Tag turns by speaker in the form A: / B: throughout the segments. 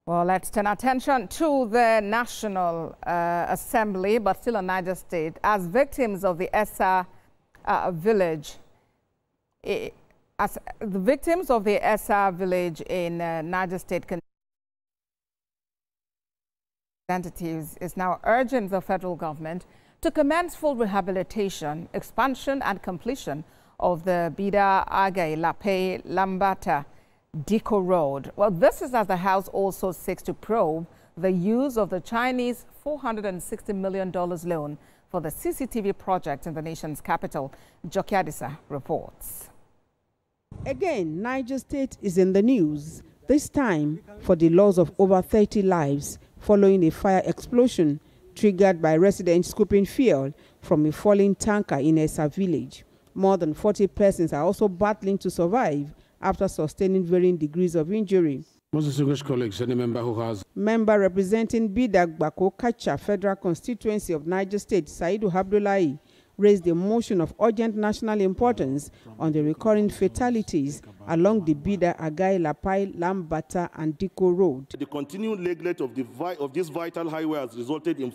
A: Well, let's turn attention to the National Assembly, but still in Niger State, as victims of the Essa village. As the victims of the Essa village in Niger State, representatives is now urging the federal government to commence full rehabilitation, expansion and completion of the Bida-Agaie-Lapai-Lambata-Diko Road. Well, this is as the House also seeks to probe the use of the Chinese $460 million loan for the CCTV project in the nation's capital. Jokiadisa reports.
B: Again, Niger State is in the news, this time for the loss of over 30 lives following a fire explosion triggered by residents scooping fuel from a falling tanker in Essa village. More than 40 persons are also battling to survive after sustaining varying degrees of injury.
C: Most distinguished colleagues, any member who has...
B: Member representing Bida-Agaie-Lapai-Lambata-Diko Federal Constituency of Niger State, Saidu Abdullahi, raised a motion of urgent national importance on the recurring fatalities along the Bida-Agaie-Lapai-Lambata-Diko Road.
D: The continued neglect of this vital highway has resulted in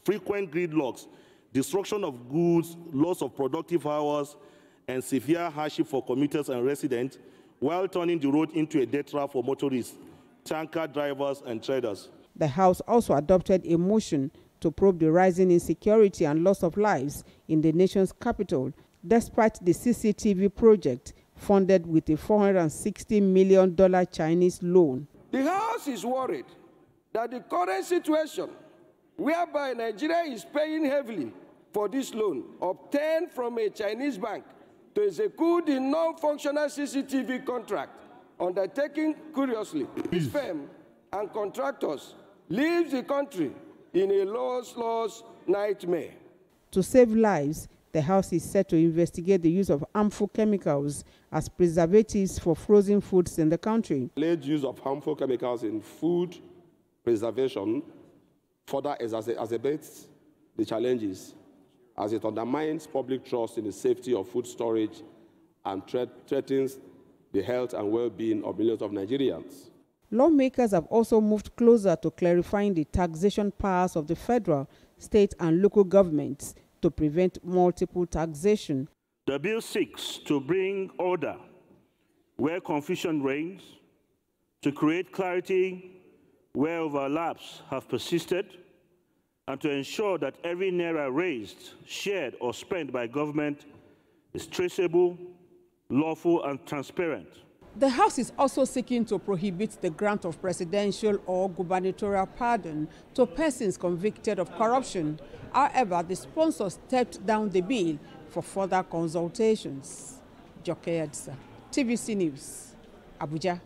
D: frequent gridlocks, destruction of goods, loss of productive hours, and severe hardship for commuters and residents, while turning the road into a death trap for motorists, tanker drivers, and traders.
B: The House also adopted a motion to probe the rising insecurity and loss of lives in the nation's capital, despite the CCTV project funded with a $460 million Chinese loan.
E: The House is worried that the current situation, whereby Nigeria is paying heavily for this loan obtained from a Chinese bank to execute the non-functional CCTV contract undertaken curiously, this firm and contractors leaves the country in a loss nightmare.
B: To save lives, the House is set to investigate the use of harmful chemicals as preservatives for frozen foods in the country.
F: Alleged use of harmful chemicals in food preservation further exacerbates the challenges as it undermines public trust in the safety of food storage and threatens the health and well-being of millions of Nigerians.
B: Lawmakers have also moved closer to clarifying the taxation powers of the federal, state and local governments to prevent multiple taxation.
G: The bill seeks to bring order where confusion reigns, to create clarity where overlaps have persisted, and to ensure that every naira raised, shared, or spent by government is traceable, lawful, and transparent.
B: The House is also seeking to prohibit the grant of presidential or gubernatorial pardon to persons convicted of corruption. However, the sponsor stepped down the bill for further consultations. Jokiadisa, TVC News, Abuja.